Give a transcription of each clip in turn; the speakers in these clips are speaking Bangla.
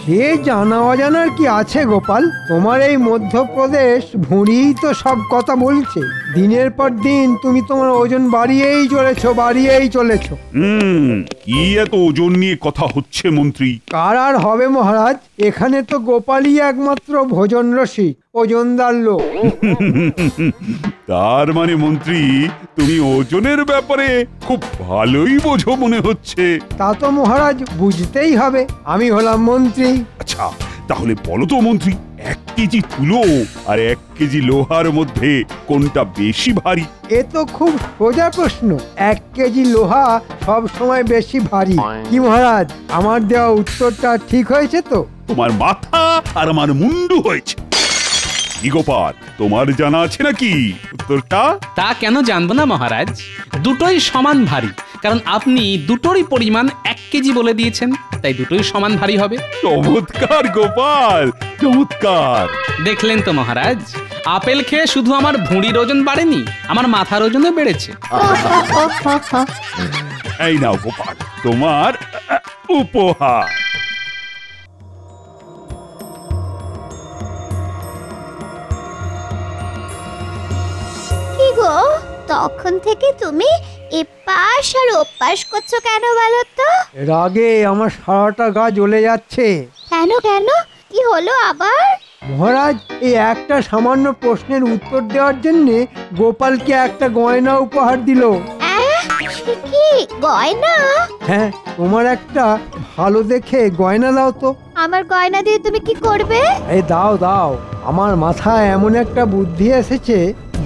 সে জানা অজানার কি আছে গোপাল? তোমার এই মধ্যপ্রদেশ ভুঁড়িই তো সব কথা বলছে। দিনের পর দিন তুমি তোমার ওজন বাড়িয়েই চলেছ। কি এত ওজন নিয়ে কথা হচ্ছে মন্ত্রী? কার আর হবে মহারাজ, এখানে তো গোপালই একমাত্র ভোজন রসিক, ওজনদার লোক। তার মানে মন্ত্রী তুমি ওজনের ব্যাপারে খুব ভালোই বোঝো মনে হচ্ছে। তা তো মহারাজ বুঝতেই হবে, আমি হলাম মন্ত্রী। আচ্ছা তাহলে বলো তো মন্ত্রী, 1 কেজি তুলো আর 1 কেজি লোহার মধ্যে কোনটা বেশি ভারী? এ তো খুব সোজা প্রশ্ন। 1 কেজি লোহা সব সময় বেশি ভারী। কি মহারাজ, আমার দেওয়া উত্তরটা ঠিক হয়েছে তো? তোমার মাথা আর আমার মুন্ডু হয়েছে। কি গোপাল, তোমার জানা আছে নাকি উত্তরটা? তা কেন জানবো না মহারাজ, দুটোই সমান ভারী, কারণ আপনি দুটোরই পরিমাণ 1 কেজি বলে দিয়েছেন, তাই দুটোই সমান ভারী হবে। চমৎকার গোপাল, চমৎকার। দেখলেন তো মহারাজ, আপেল খেয়ে শুধু আমার ভুঁড়ির ওজন বাড়েনি, আমার মাথার ওজনও বেড়েছে। এই নাও গোপাল, তোমার উপহার। কি গো, তখন থেকে তুমি এপাশ আর ওপাশ করছো কেন বলো তো? রাগে আমার সারাটা গা জ্বলে যাচ্ছে। কেন কেন, কি হলো আবার? মহারাজ, এই একটা সামান্য প্রশ্নের উত্তর দেওয়ার জন্য গোপালকে একটা গয়না উপহার দিল। সে কি গয়না? হ্যাঁ, তোমার একটা ভালো দেখে গয়না দাও তো। আমার গয়না দিয়ে তুমি কি করবে? এই দাও দাও, আমার মাথায় এমন একটা বুদ্ধি এসেছে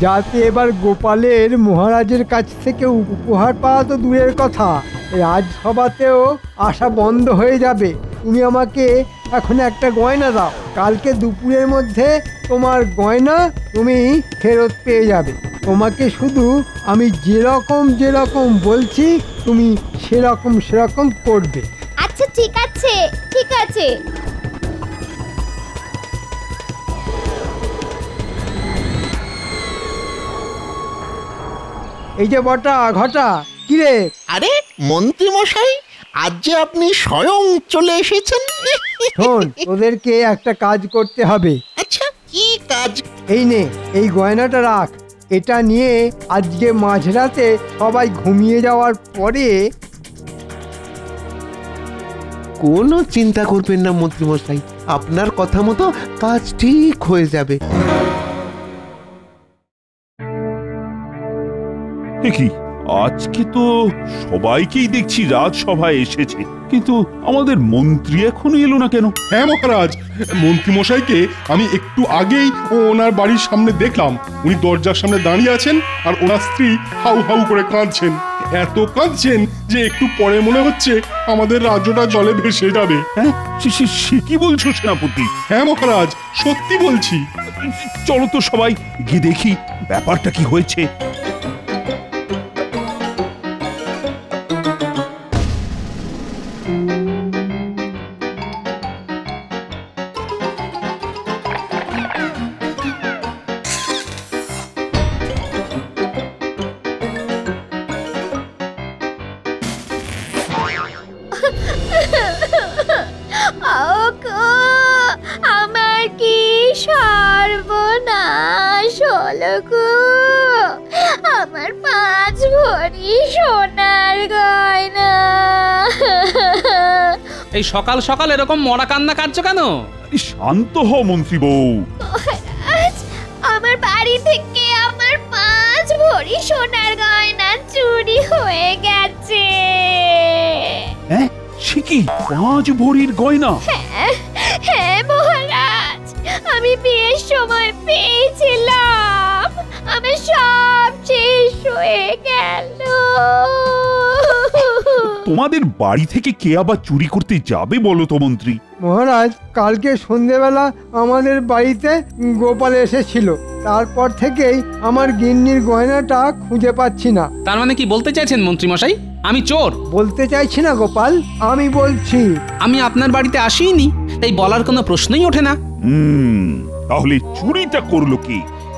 যাতে এবার গোপালের মহারাজের কাছ থেকে উপহার পাওয়া তো দূরের কথা, রাজসভাতেও আসা বন্ধ হয়ে যাবে। তুমি আমাকে এখন একটা গয়না দাও, কালকে দুপুরের মধ্যে তোমার গয়না তুমি ফেরত পেয়ে যাবে। তোমাকে শুধু আমি যেরকম বলছি তুমি সেরকম করবে। আচ্ছা ঠিক আছে, ঠিক আছে। এই যে বটা ঘটা, কিরে? আরে মন্ত্রী মশাই, আজ যে আপনি স্বয়ং চলে এসেছেন। শোন, তোদেরকে একটা কাজ করতে হবে। আচ্ছা কি কাজ? এই নে, এই গয়নাটা রাখ। এটা নিয়ে আজকে মাঝরাতে সবাই ঘুমিয়ে যাওয়ার পরে। কোনো চিন্তা করবেন না মন্ত্রী মশাই, আপনার কথা মতো কাজ ঠিক হয়ে যাবে। কি আজকে তো সবাইকেই দেখছি রাজসভায় এসেছে, কিন্তু আমাদের মন্ত্রী এখনো এলো না কেন? হ্যাঁ মহারাজ, মন্ত্রী মশাইকে আমি একটু আগেই ওনার বাড়ির সামনে দেখলাম। উনি দরজার সামনে দাঁড়িয়ে আছেন আর ওনার স্ত্রী হাউ হাউ করে কাঁদছেন। এত কাঁদছেন যে একটু পরে মনে হচ্ছে আমাদের রাজ্যটা জলে ভেসে যাবে। হ্যাঁ, সে কি বলছো সেনাপতি? হ্যাঁ মহারাজ, সত্যি বলছি। চলো তো সবাই গিয়ে দেখি ব্যাপারটা কি হয়েছে। আমার কি সর্বনাশ হলো গো! আমার 5 ভরি সোনার গয়না। এই সকাল সকাল এরকম মরা কান্না কাঁদছো কেন? শান্ত হও মন্ত্রী বউ। মহারাজ, আমার বাড়ি থেকে আমার 5 ভরি সোনার গয়না চুরি হয়ে গেছে। হ্যাঁ, সে কি 5 ভরির গয়না? হ্যাঁ মহারাজ, আমি বিয়ের সময় পেয়েছিলাম, আমার সব শেষ হয়ে গেল। তোমাদের বাড়ি থেকে কে আবার চুরি করতে যাবে বলো তো মন্ত্রী? মহারাজ, কালকে সন্ধেবেলা আমাদের বাড়িতে গোপাল এসেছিল, তারপর থেকেই আমার গিন্নির গয়নাটা খুঁজে পাচ্ছি না। তার মানে কি বলতে চাইছেন মন্ত্রী মশাই আমি চোর? বলতে চাইছি না গোপাল, আমি বলছি আমি আপনার বাড়িতে আসিনি, তাই বলার কোনো প্রশ্নই ওঠে না। তাহলে চুরিটা করলো কি?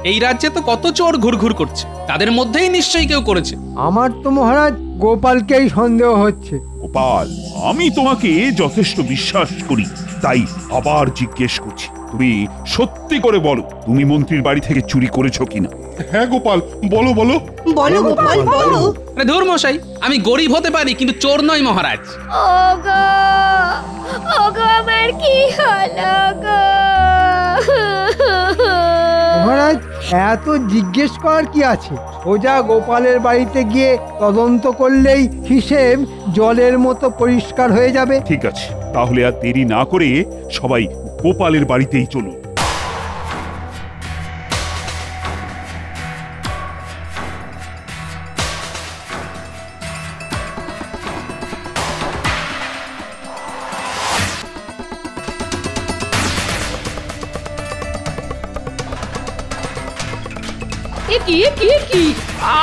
এই রাজ্যে তো কত চোর ঘুরঘুর করছে, তাদের মধ্যেই নিশ্চয়ই কেউ করেছে। আমার তো মহারাজ গোপালকেই সন্দেহ হচ্ছে। গোপাল, আমি তোমাকে যথেষ্ট বিশ্বাস করি, তাই আবার জিজ্ঞেস করছি, তুমি সত্যি করে বলো তুমি মন্ত্রীর বাড়ি থেকে চুরি করেছো কিনা? হ্যাঁ গোপাল, বলো বলো। বলো গোপাল বলো। আরে ধুর মশাই, আমি গরিব হতে পারি কিন্তু চোর নই মহারাজ। ওগো ওগো আমার কি হলো গো? মহারাজ, এত জিজ্ঞেস করার কি আছে? সোজা গোপালের বাড়িতে গিয়ে তদন্ত করলেই হিসেব জলের মতো পরিষ্কার হয়ে যাবে। ঠিক আছে, তাহলে আর দেরি না করে সবাই গোপালের বাড়িতেই চলুন। কি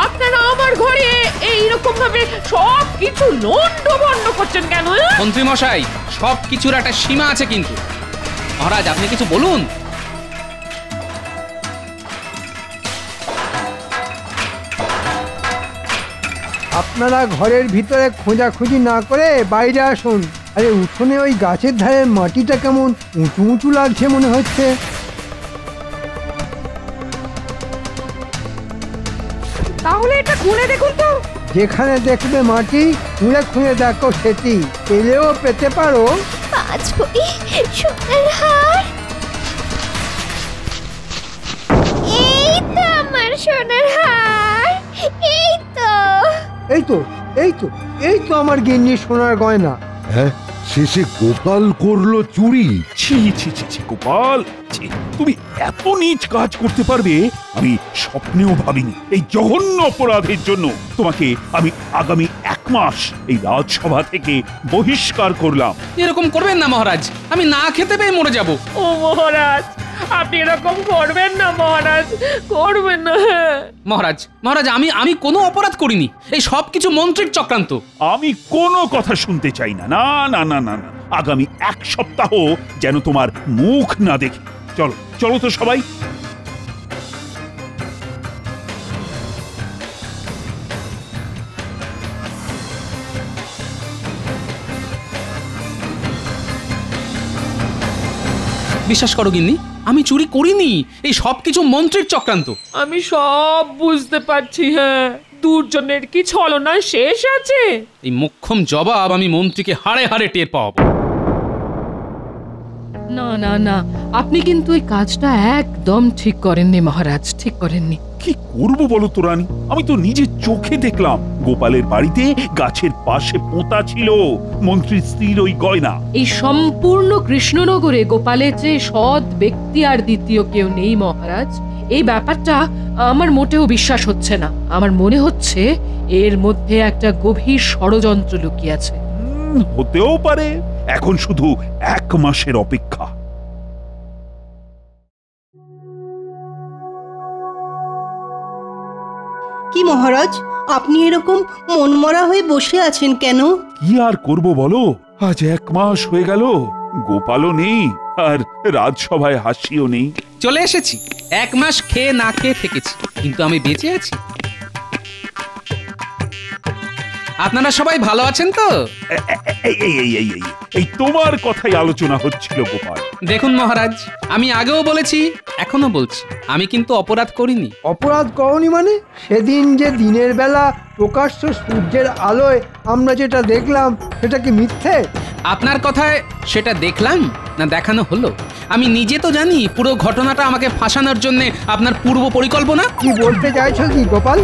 আপনারা আমার ঘরে এইরকম ভাবে সব কিছু লন্ডভন্ড করছেন কেন? মন্ত্রী মশাই, সব কিছুর একটা সীমা আছে কিন্তু। মহারাজ, আপনি কিছু বলুন। আপনারা ঘরের ভিতরে খোঁজাখুঁজি না করে বাইরে আসুন। আরে উঠোনে ওই গাছের ধারের মাটিটা কেমন উঁচু উঁচু লাগছে মনে হচ্ছে। তাহলে এটা খুঁড়ে দেখুন তো। যেখানে দেখবে মাটি খুঁড়ে খুঁড়ে দেখো, সেটি পেলেও পেতে পারো 5 ভরি সোনার হার। এই তো আমার সোনার হার, এই তো। এই তো এই তো এই তো আমার গিন্নির সোনার গয়না। হ্যাঁ, শেষে গোপাল করলো চুরি। ছি ছি ছি ছি গোপাল, ছি, তুমি এত নীচ কাজ করতে পারবে আমি স্বপ্নেও ভাবিনি। এই জঘন্য অপরাধের জন্য তোমাকে আমি আগামী 1 মাস এই রাজসভা থেকে বহিষ্কার করলাম। এরকম করবেন না মহারাজ, আমি না খেতে পেয়ে মরে যাব। ও মহারাজ, আপনি এরকম করবেন না মহারাজ, করবেন না। মহারাজ মহারাজ, আমি কোনো অপরাধ করিনি, এই সব কিছু মন্ত্রীর চক্রান্ত। আমি কোনো কথা শুনতে চাই না, না না না না না। আগামী 1 সপ্তাহ যেন তোমার মুখ না দেখি। চলো চলো তো সবাই। বিশ্বাস করো গিন্নি, আমি চুরি করিনি, এই সব কিছু মন্ত্রীর চক্রান্ত। আমি সব বুঝতে পারছি। হ্যাঁ, দুর্জনের কি ছলনা শেষ আছে? এই মোক্ষম জবাব আমি মন্ত্রীকে হাড়ে হাড়ে টের পাবো। না না না, আপনি কিন্তু এই কাজটা একদম ঠিক করেননি মহারাজ, ঠিক করেননি। কি করব বলো তো রানী, আমি তো নিজে চোখে দেখলাম গোপালের বাড়িতে গাছের পাশে পোঁতা ছিল মন্ত্রীর স্ত্রীর ওই গয়না। এই সম্পূর্ণ কৃষ্ণনগরে গোপালের চেয়ে সৎ ব্যক্তি আর দ্বিতীয় কেউ নেই মহারাজ। এই ব্যাপারটা আমার মোটেও বিশ্বাস হচ্ছে না। আমার মনে হচ্ছে এর মধ্যে একটা গভীর ষড়যন্ত্র লুকিয়ে আছে। হতেও পারে, এখন শুধু 1 মাসের অপেক্ষা। কি মহারাজ, আপনি এরকম মনমরা হয়ে বসে আছেন কেন? কি আর করব বলো, আজ 1 মাস হয়ে গেল, গোপালও নেই আর রাজসভায় হাসিও নেই। চলে এসেছি, 1 মাস খেয়ে না খেয়ে থেকেছি, কিন্তু আমি বেঁচে আছি। আপনারা সবাই ভালো আছেন তো? এই তোমার কথাই আলোচনা হচ্ছিল গোপাল। দেখুন মহারাজ, আমি আগেও বলেছি, এখনো বলছি, আমি কিন্তু অপরাধ করিনি। অপরাধ করনি মানে? সেদিন যে দিনের বেলা প্রকাশ্য সূর্যের আলোয় আমরা যেটা দেখলাম সেটা কি মিথ্যে? আপনার কথায় সেটা দেখলাম না দেখানো হলো? আমি নিজে তো জানি পুরো ঘটনাটা আমাকে ফাঁসানোর জন্য আপনার পূর্ব পরিকল্পনা। কি বলতে চাইছো কি গোপাল?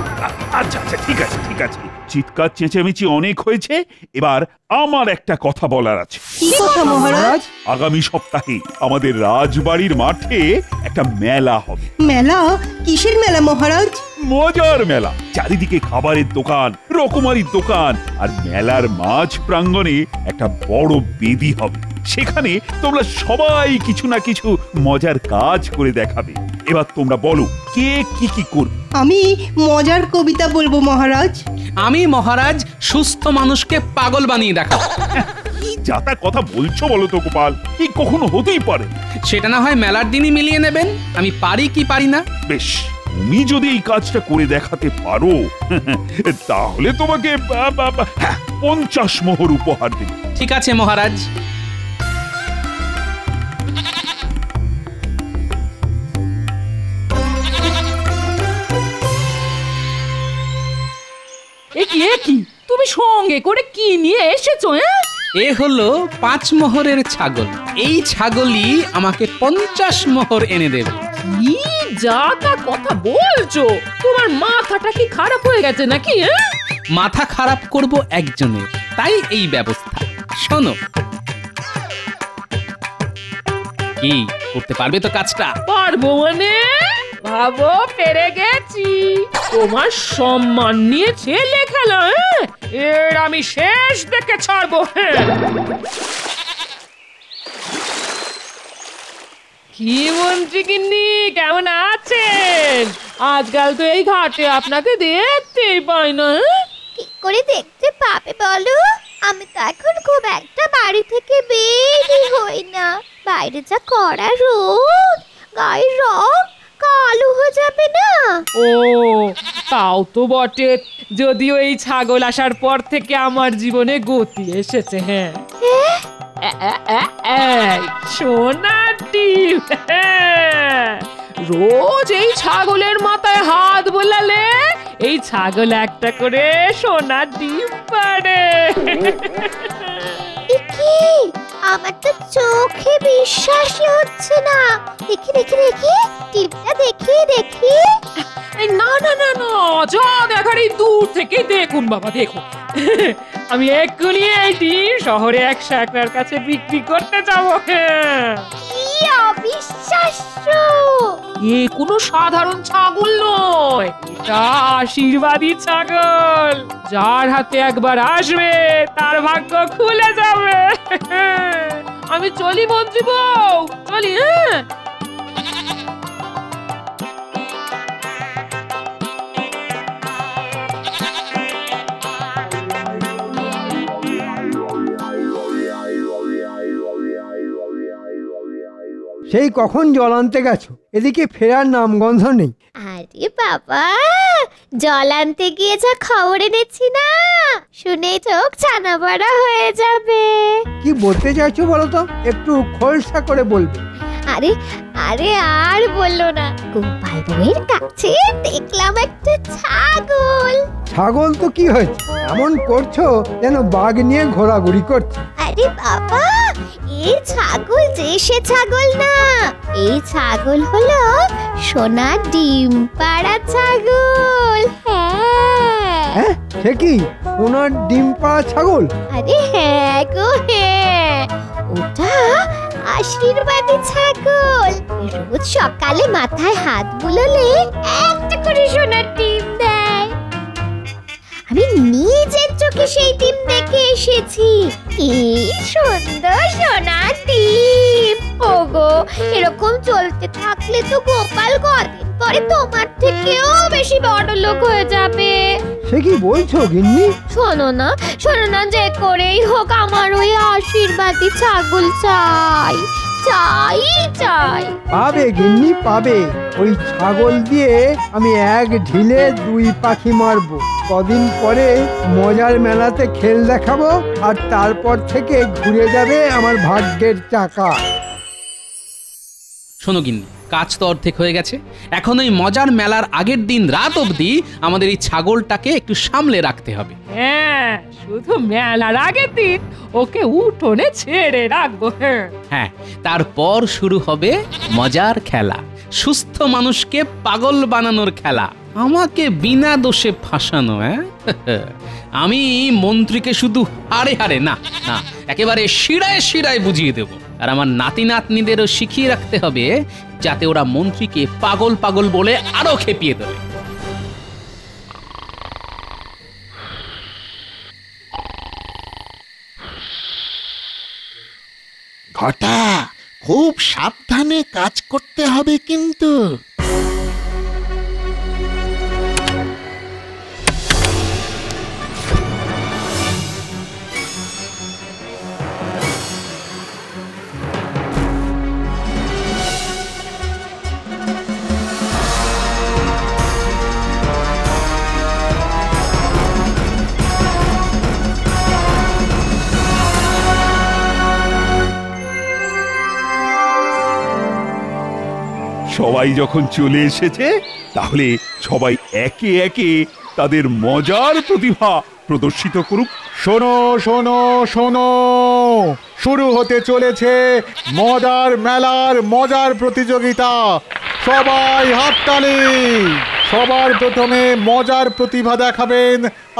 আচ্ছা আচ্ছা, ঠিক আছে ঠিক আছে, চিৎকার চেঁচামেচি অনেক হয়েছে, এবার আমার একটা কথা বলার আছে। কি কথা মহারাজ? আগামী সপ্তাহে আমাদের রাজবাড়ির মাঠে একটা মেলা হবে। মেলা? কিসের মেলা মহারাজ? মজার মেলা, চারিদিকে খাবারের দোকান, রকমারির দোকান, আর মেলার মাঝ প্রাঙ্গণে একটা বড় বেদি হবে। সেখানে তোমরা সবাই কিছু না কিছু মজার কাজ করে দেখাবে। এবার তোমরা বলো কে কি কি করবে? আমি মজার কবিতা বলবো মহারাজ। আমি মহারাজ সুস্থ মানুষকে পাগল বানিয়ে দেখাবো। কি যাতা কথা বলছো বলো তো গোপাল, এই কখনো হতেই পারে? সেটা না হয় মেলার দিনই মিলিয়ে নেবেন, আমি পারি কি পারি না। বেশ, তুমি যদি এই কাজটা করে দেখাতে পারো তাহলে তোমাকে 50 মোহর উপহার দেব। ঠিক আছে মহারাজ। কি তুমি সঙ্গে করে কি নিয়ে এসেছো? এ হলো 5 মোহরের ছাগল। এই ছাগলই আমাকে 50 মোহর এনে দেবে। কি যা তা কথা বলছো? তোমার মাথাটা কি খারাপ হয়ে গেছে নাকি? মাথা খারাপ করব একজনের, তাই এই ব্যবস্থা। শোনো, কি করতে পারবে তো কাজটা? পারবো মানে? ভাবো পেরে গেছি। তোমার সম্মান নিয়ে ছেলে খেলা, এর আমি শেষ দেখে ছাড়বো। কি মন্ত্রী গিন্নি, কেমন আছেন? আজকাল তো এই ঘাটে আপনাকে দেখতেই পাই না। কি করে দেখতে পাবে বলো? আমি তো এখন খুব একটা বাড়ি থেকে বেরই হই না। বাইরে যা কড়া রোদ, গায়ের রং কালো হয়ে যাবে না? ও তাও তো বটে, যদিও এই ছাগল আসার পর থেকে আমার জীবনে গতি এসেছে। সোনার ডিম, রোজ এই ছাগলের মাথায় হাত বোলালে এই ছাগল একটা করে সোনার ডিম পাড়ে। আমার তো চোখে বিশ্বাসই হচ্ছে না। দেখি দেখি দেখি টিপটা দেখি। না না না না, যা দেখার এই দূর থেকে দেখুন বাবা, দেখুন। আমি এক্ষুনি এই ডিম শহরে এক শাকরার কাছে বিক্রি করতে যাবো। কি অবিশ্বাস্য! এ কোনো সাধারণ ছাগল নয়, এটা আশীর্বাদী ছাগল। যার হাতে একবার আসবে তার ভাগ্য খুলে যাবে। আমি চলি মন্ত্রী বউ, চলি। সেই কখন জল আনতে গেছো, এদিকে ফেরার নামগন্ধ নেই। আরে বাবা, জল আনতে গিয়ে যা খবর এনেছি না, শুনে চোখ ছানা বড়া হয়ে যাবে। কি বলতে চাইছো বলো তো, একটু খোলসা করে বলবে। আরে আরে আর বললো না, গোপাল বউয়ের কাছে দেখলাম একটা ছাগল। ছাগল তো কি হয়েছে? এমন করছো যেন বাঘ নিয়ে ঘোরাঘুরি করছে। আরে বাবা, এই ছাগল যে সে ছাগল না, এই ছাগল হলো সোনা ডিম পাড়া ছাগল। হ্যাঁ, সে কি সোনার ডিম পাড়া ছাগল? আরে হ্যাঁ গো হ্যাঁ, ওটা আশীর্বাদী ছাগল। রোজ সকালে মাথায় হাত বুলোলে একটা করে সোনার ডিম দেয়। আমি নিজের চোখে সেই ডিম দেখে এসেছি। কি সুন্দর সোনার ডিম! ওগো, এরকম চলতে থাকলে তো গোপাল কদিন পরে তোমার থেকেও বেশি বড় লোক হয়ে যাবে। সে কি বলছো গিন্নি? শোনো না, যে করেই হোক আমার ওই আশীর্বাদী ছাগল চাই। পাবে গিন্নি, পাবে। ওই ছাগল দিয়ে আমি এক ঢিলে 2 পাখি মারবো। কদিন পরে মজার মেলাতে খেল দেখাবো, আর তারপর থেকে ঘুরে যাবে আমার ভাগ্যের চাকা। শোনো গিন্নি, কাজ তো অর্ধেক হয়ে গেছে। এখন ওই মজার মেলার আগের দিন রাত অবধি আমাদের এই ছাগলটাকে একটু সামলে রাখতে হবে। হ্যাঁ, শুধু মেলার আগের দিন ওকে উঠোনে ছেড়ে রাখবো। হ্যাঁ, তারপর শুরু হবে মজার খেলা, সুস্থ মানুষকে পাগল বানানোর খেলা, আমাকে বিনা দোষে ফাঁসানো। আমি মন্ত্রীকে শুধু হারে না, একেবারে শিরায় বুঝিয়ে দেব। আর আমার নাতি নাতনিদেরও শিখিয়ে রাখতে হবে, যাতে ওরা মন্ত্রীকে পাগল বলে আরো খেপিয়ে দেবে। ঘটা, খুব সাবধানে কাজ করতে হবে কিন্তু। সবাই যখন চলে এসেছে তাহলে সবাই একে একে তাদের মজার প্রতিভা প্রদর্শিত করুক। শোনো শোনো শোনো, শুরু হতে চলেছে মজার মেলার মজার প্রতিযোগিতা। সবাই হাততালি। সবার প্রথমে মজার প্রতিভা দেখাবেন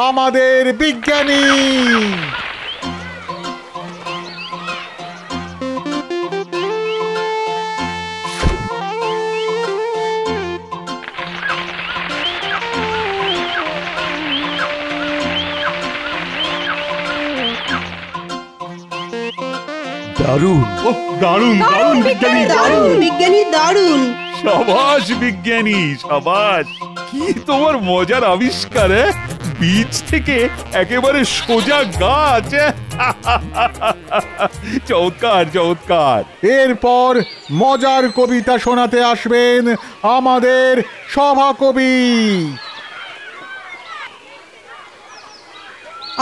আমাদের বিজ্ঞানী। দারুণ, দারুণ দারুণ বিজ্ঞানী, দারুণ বিজ্ঞানী, দারুণ। সাবাস বিজ্ঞানী, সাবাস। কি তোমার মজার আবিষ্কার! বীজ থেকে একেবারে সোজা গাছ। চমৎকার চমৎকার। এরপর মজার কবিতা শোনাতে আসবেন আমাদের সভাকবি।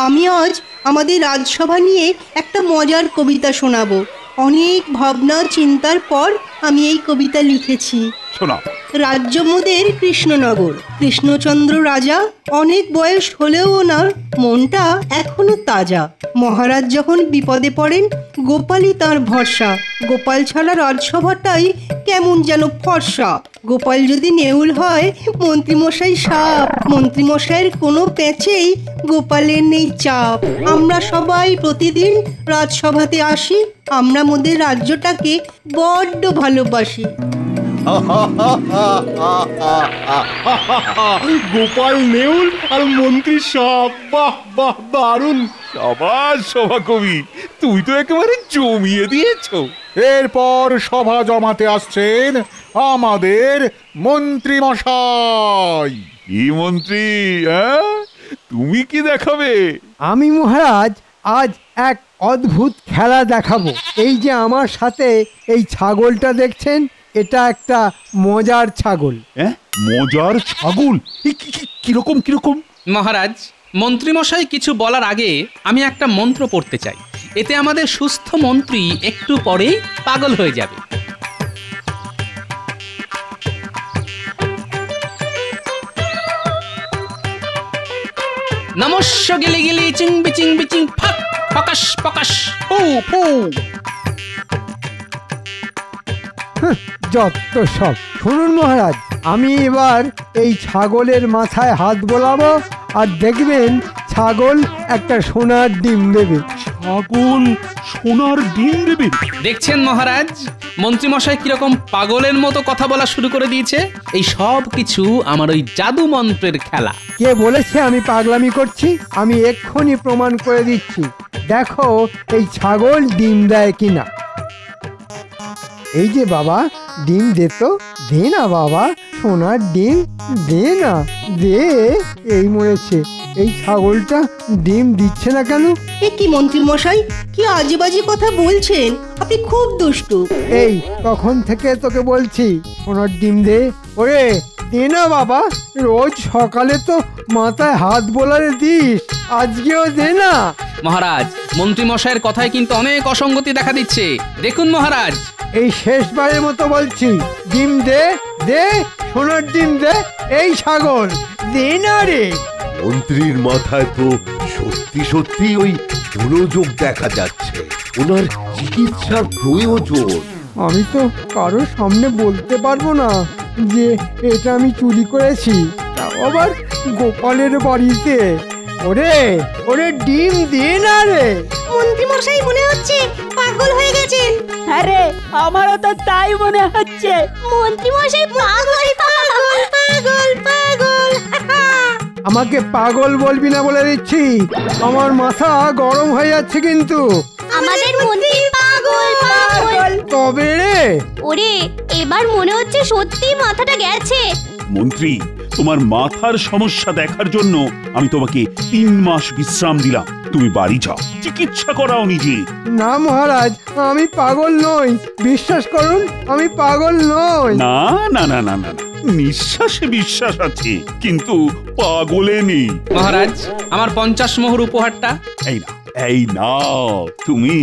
আমি আজ আমাদের রাজসভা নিয়ে একটা মজার কবিতা শোনাবো। অনেক ভাবনা চিন্তার পর আমি এই কবিতা লিখেছি। শোনাও। রাজ্য মোদের কৃষ্ণনগর, কৃষ্ণচন্দ্র রাজা। অনেক বয়স হলেও ওনার মনটা এখনো তাজা। মহারাজ যখন বিপদে পড়েন গোপালই তার ভরসা। গোপাল ছাড়া রাজসভাটাই কেমন যেন ফর্সা। গোপাল যদি নেউল হয় মন্ত্রীমশাই সাপ। মন্ত্রীমশাইয়ের কোনো প্যাঁচেই গোপালের নেই চাপ। আমরা সবাই প্রতিদিন রাজসভাতে আসি। আমরা মোদের রাজ্যটাকে বড্ড ভালোবাসি। গোপাল নেউল আর মন্ত্রী সাপ, বাহ বাহ, দারুণ। সাবাস সভাকবি, তুই তো একেবারে জমিয়ে দিয়েছো। এরপর সভা জমাতে আসছেন আমাদের মন্ত্রী মশাই। কি মন্ত্রী, তুমি কি দেখাবে? আমি মহারাজ আজ এক অদ্ভুত খেলা দেখাবো। এই যে আমার সাথে এই ছাগলটা দেখছেন, এটা একটা মজার ছাগল। মজার ছাগল? কিরকম কিরকম? মহারাজ, মন্ত্রীমশাই কিছু বলার আগে আমি একটা মন্ত্র পড়তে চাই। এতে আমাদের সুস্থ মন্ত্রী একটু পরেই পাগল হয়ে যাবে। নমস্য গিলি গিলি চিং বিচিং বিচিং ফাক ফকাশ ফকাশ ফু ফু। যত সব। শুনুন মহারাজ, আমি এবার এই ছাগলের মাথায় হাত বোলাবো আর দেখবেন ছাগল একটা সোনার ডিম দেবে। ছাগল সোনার ডিম দেবে? দেখছেন মহারাজ, মন্ত্রীমশাই কিরকম পাগলের মতো কথা বলা শুরু করে দিয়েছে। এই সব কিছু আমার ওই জাদু মন্ত্রের খেলা। কে বলেছে আমি পাগলামি করছি? আমি এক্ষুনি প্রমাণ করে দিচ্ছি। দেখো এই ছাগল ডিম দেয় কিনা। এই যে বাবা, ডিম দে তো, দে না বাবা, সোনার ডিম দে না, দে। এই মরেছে, এই ছাগলটা ডিম দিচ্ছে না কেন? এ কি মন্ত্রী মশাই, কি আজে বাজে কথা বলছেন? আপনি খুব দুষ্টু। এই তখন থেকে তোকে বলছি সোনার ডিম দে। ওরে দে না বাবা, রোজ সকালে তো মাথায় হাত বোলারে দিস, আজকেও দে না। মহারাজ, মন্ত্রীমশাইয়ের কথায় কিন্তু অনেক অসঙ্গতি দেখা দিচ্ছে। দেখুন মহারাজ, এই শেষবারের মতো বলছি, ডিম দে, দে সোনার ডিম দে। এই ছাগল দে না রে। মন্ত্রীর মাথায় তো সত্যি সত্যি ওই মনোযোগ দেখা যাচ্ছে, ওনার চিকিৎসার প্রয়োজন। আমি তো কারোর সামনে বলতে পারবো না যে এটা আমি চুরি করেছি, তাও আবার গোপালের বাড়িতে। ওরে ওরে ডিম দে না রে। মন্ত্রী মশাই মনে হচ্ছে পাগল হয়ে গেছেন। আরে আমারও তো তাই মনে হচ্ছে। মন্ত্রী মশাই পাগল পাগল পাগল পাগল। আমাকে পাগল বলবি না বলে দিচ্ছি, আমার মাথা গরম হয়ে যাচ্ছে কিন্তু। আমাদের মন্ত্রী পাগল পাগল। তবে রে ওরে এবার মনে হচ্ছে সত্যি মাথাটা গেছে। মন্ত্রী, তোমার মাথার সমস্যা দেখার জন্য আমি তোমাকে 3 মাস বিশ্রাম দিলাম। তুমি বাড়ি যাও, চিকিৎসা করাও নিজে। না মহারাজ, আমি পাগল নই, বিশ্বাস করুন আমি পাগল নই। না না না না না, নিঃশ্বাসে বিশ্বাস আছে, কিন্তু পাগলে নেই। মহারাজ, আমার 50 মোহর উপহারটা। এই নাও, তুমি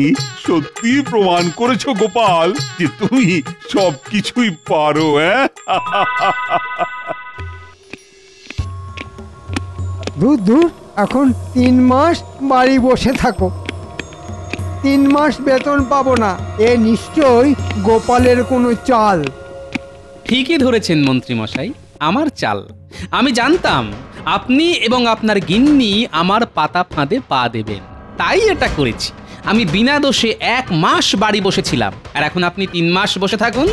সত্যি প্রমাণ করেছো গোপাল যে তুমি সবকিছুই পারো। দূর দূর, এখন 3 মাস বাড়ি বসে থাকো। 3 মাস বেতন পাবো না, এ নিশ্চয়ই গোপালের কোনো চাল। ঠিকই ধরেছেন মন্ত্রী মশাই, আমার চাল। আমি জানতাম আপনি এবং আপনার গিন্নি আমার পাতা ফাঁদে পা দেবেন, তাই এটা করেছি। আমি বিনা দোষে 1 মাস বাড়ি বসেছিলাম, আর এখন আপনি 3 মাস বসে থাকুন।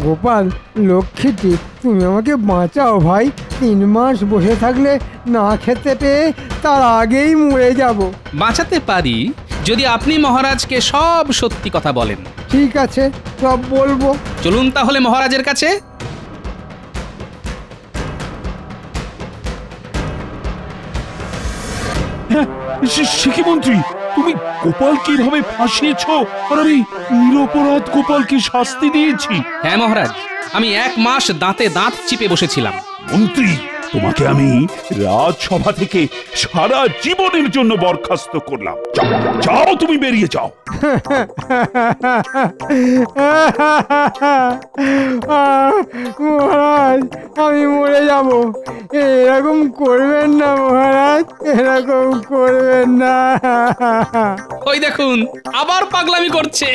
গোপাল লক্ষ্মীটি, তুমি আমাকে বাঁচাও ভাই। 3 মাস বসে থাকলে না খেতে পেয়ে তার আগেই মরে যাব। বাঁচাতে পারি যদি আপনি মহারাজকে সব সত্যি কথা বলেন। ঠিক আছে, সব বলবো। চলুন তাহলে মহারাজের কাছে। শিখি মন্ত্রী, তুমি গোপালকে এভাবে ফাঁসিয়েছো, আর আমি নিরপরাধ গোপালকে শাস্তি দিয়েছি। হ্যাঁ মহারাজ, আমি 1 মাস দাঁতে দাঁত চিপে বসেছিলাম। মন্ত্রী, তোমাকে আমি রাজসভা থেকে সারা জীবনের জন্য বরখাস্ত করলাম। যাও, তুমি বেরিয়ে যাও। মহারাজ, আমি মরে যাব। এরকম করবেন না মহারাজ, এরকম করবেন না। ওই দেখুন, আবার পাগলামি করছে।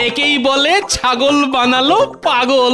একেই বলে ছাগল বানালো পাগল।